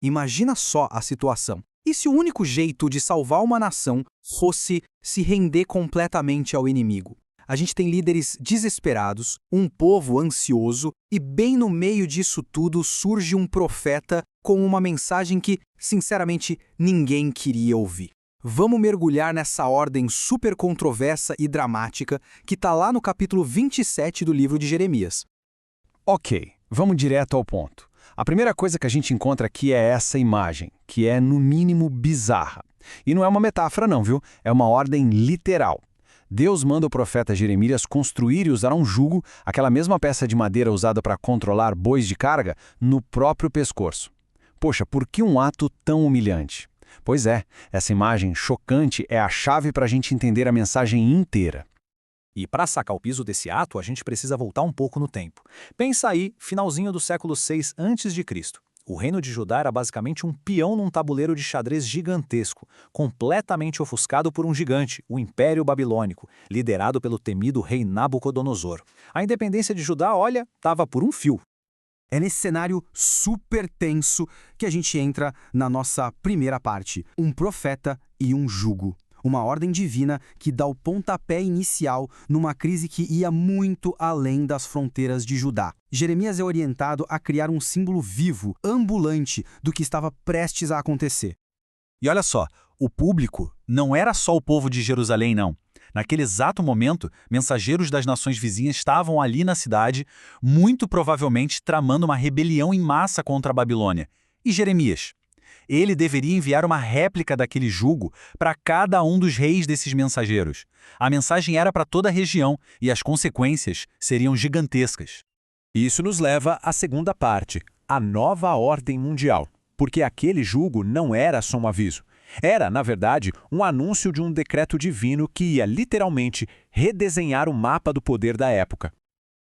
Imagina só a situação. E se o único jeito de salvar uma nação fosse se render completamente ao inimigo? A gente tem líderes desesperados, um povo ansioso, e bem no meio disso tudo surge um profeta com uma mensagem que, sinceramente, ninguém queria ouvir. Vamos mergulhar nessa ordem super controversa e dramática que está lá no capítulo 27 do livro de Jeremias. Ok, vamos direto ao ponto. A primeira coisa que a gente encontra aqui é essa imagem, que é, no mínimo, bizarra. E não é uma metáfora não, viu? É uma ordem literal. Deus manda o profeta Jeremias construir e usar um jugo, aquela mesma peça de madeira usada para controlar bois de carga, no próprio pescoço. Poxa, por que um ato tão humilhante? Pois é, essa imagem chocante é a chave para a gente entender a mensagem inteira. E para sacar o piso desse ato, a gente precisa voltar um pouco no tempo. Pensa aí, finalzinho do século VI a.C. O reino de Judá era basicamente um peão num tabuleiro de xadrez gigantesco, completamente ofuscado por um gigante, o Império Babilônico, liderado pelo temido rei Nabucodonosor. A independência de Judá, olha, estava por um fio. É nesse cenário super tenso que a gente entra na nossa primeira parte, um profeta e um jugo. Uma ordem divina que dá o pontapé inicial numa crise que ia muito além das fronteiras de Judá. Jeremias é orientado a criar um símbolo vivo, ambulante, do que estava prestes a acontecer. E olha só, o público não era só o povo de Jerusalém, não. Naquele exato momento, mensageiros das nações vizinhas estavam ali na cidade, muito provavelmente tramando uma rebelião em massa contra a Babilônia. E Jeremias? Ele deveria enviar uma réplica daquele jugo para cada um dos reis desses mensageiros. A mensagem era para toda a região e as consequências seriam gigantescas. Isso nos leva à segunda parte, a nova ordem mundial. Porque aquele jugo não era só um aviso. Era, na verdade, um anúncio de um decreto divino que ia literalmente redesenhar o mapa do poder da época.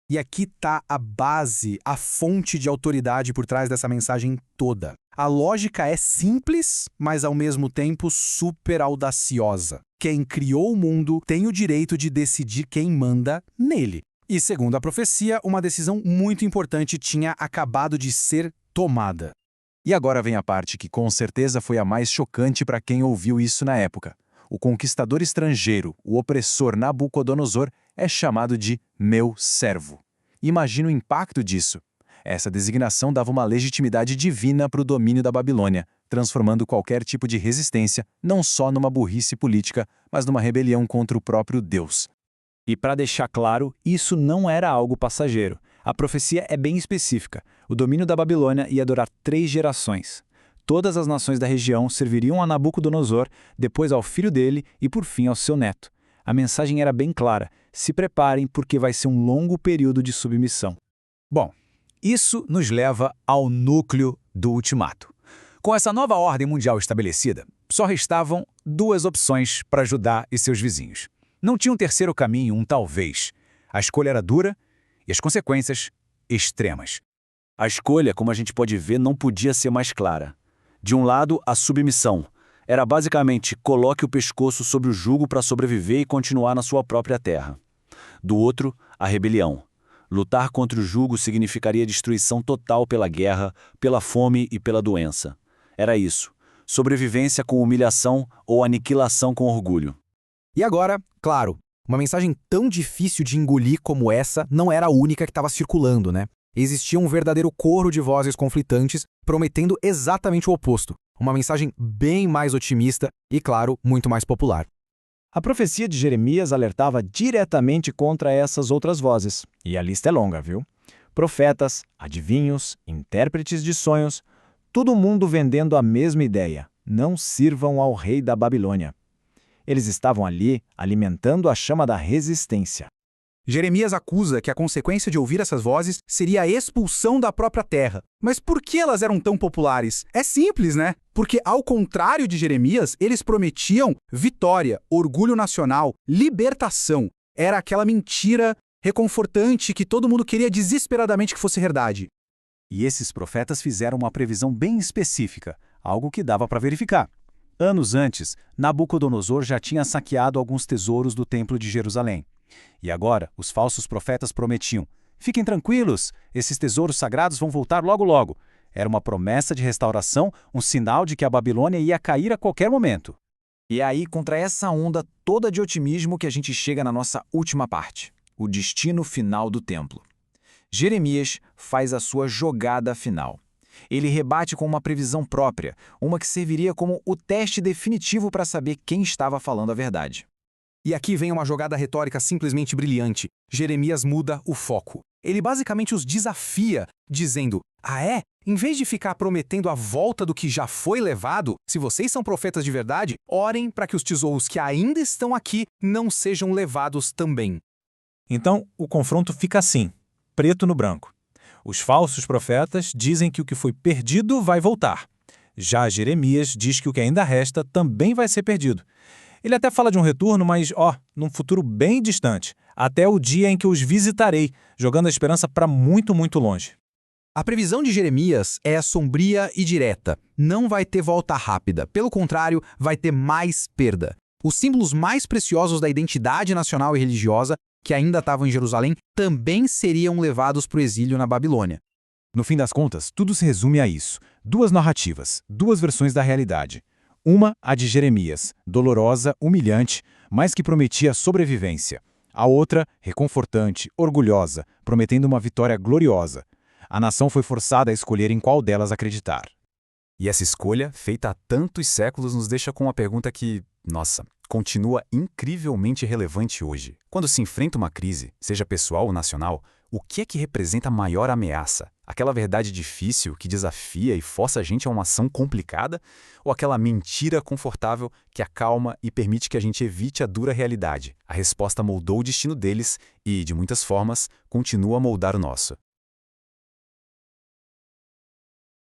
E aqui está a base, a fonte de autoridade por trás dessa mensagem toda. A lógica é simples, mas ao mesmo tempo super audaciosa. Quem criou o mundo tem o direito de decidir quem manda nele. E segundo a profecia, uma decisão muito importante tinha acabado de ser tomada. E agora vem a parte que com certeza foi a mais chocante para quem ouviu isso na época. O conquistador estrangeiro, o opressor Nabucodonosor, é chamado de meu servo. Imagina o impacto disso. Essa designação dava uma legitimidade divina para o domínio da Babilônia, transformando qualquer tipo de resistência não só numa burrice política, mas numa rebelião contra o próprio Deus. E para deixar claro, isso não era algo passageiro. A profecia é bem específica. O domínio da Babilônia ia durar 3 gerações. Todas as nações da região serviriam a Nabucodonosor, depois ao filho dele e por fim ao seu neto. A mensagem era bem clara: se preparem porque vai ser um longo período de submissão. Bom, isso nos leva ao núcleo do ultimato. Com essa nova ordem mundial estabelecida, só restavam 2 opções para Judá e seus vizinhos. Não tinha um terceiro caminho, um talvez. A escolha era dura e as consequências extremas. A escolha, como a gente pode ver, não podia ser mais clara. De um lado, a submissão. Era basicamente coloque o pescoço sobre o jugo para sobreviver e continuar na sua própria terra. Do outro, a rebelião. Lutar contra o jugo significaria destruição total pela guerra, pela fome e pela doença. Era isso. Sobrevivência com humilhação ou aniquilação com orgulho. E agora, claro, uma mensagem tão difícil de engolir como essa não era a única que estava circulando, né? Existia um verdadeiro coro de vozes conflitantes prometendo exatamente o oposto. Uma mensagem bem mais otimista e, claro, muito mais popular. A profecia de Jeremias alertava diretamente contra essas outras vozes. E a lista é longa, viu? Profetas, adivinhos, intérpretes de sonhos, todo mundo vendendo a mesma ideia: não sirvam ao rei da Babilônia. Eles estavam ali alimentando a chama da resistência. Jeremias acusa que a consequência de ouvir essas vozes seria a expulsão da própria terra. Mas por que elas eram tão populares? É simples, né? Porque, ao contrário de Jeremias, eles prometiam vitória, orgulho nacional, libertação. Era aquela mentira reconfortante que todo mundo queria desesperadamente que fosse verdade. E esses profetas fizeram uma previsão bem específica, algo que dava para verificar. Anos antes, Nabucodonosor já tinha saqueado alguns tesouros do Templo de Jerusalém. E agora, os falsos profetas prometiam: fiquem tranquilos, esses tesouros sagrados vão voltar logo logo. Era uma promessa de restauração, um sinal de que a Babilônia ia cair a qualquer momento. E é aí, contra essa onda toda de otimismo, que a gente chega na nossa última parte, o destino final do templo. Jeremias faz a sua jogada final. Ele rebate com uma previsão própria, uma que serviria como o teste definitivo para saber quem estava falando a verdade. E aqui vem uma jogada retórica simplesmente brilhante. Jeremias muda o foco. Ele basicamente os desafia, dizendo: "Ah é? Em vez de ficar prometendo a volta do que já foi levado, se vocês são profetas de verdade, orem para que os tesouros que ainda estão aqui não sejam levados também." Então, o confronto fica assim, preto no branco. Os falsos profetas dizem que o que foi perdido vai voltar. Já Jeremias diz que o que ainda resta também vai ser perdido. Ele até fala de um retorno, mas, num futuro bem distante, até o dia em que os visitarei, jogando a esperança para muito, muito longe. A previsão de Jeremias é sombria e direta. Não vai ter volta rápida. Pelo contrário, vai ter mais perda. Os símbolos mais preciosos da identidade nacional e religiosa, que ainda estavam em Jerusalém, também seriam levados para o exílio na Babilônia. No fim das contas, tudo se resume a isso. Duas narrativas, duas versões da realidade. Uma, a de Jeremias, dolorosa, humilhante, mas que prometia sobrevivência. A outra, reconfortante, orgulhosa, prometendo uma vitória gloriosa. A nação foi forçada a escolher em qual delas acreditar. E essa escolha, feita há tantos séculos, nos deixa com uma pergunta que, nossa, continua incrivelmente relevante hoje. Quando se enfrenta uma crise, seja pessoal ou nacional, o que é que representa a maior ameaça? Aquela verdade difícil que desafia e força a gente a uma ação complicada? Ou aquela mentira confortável que acalma e permite que a gente evite a dura realidade? A resposta moldou o destino deles e, de muitas formas, continua a moldar o nosso.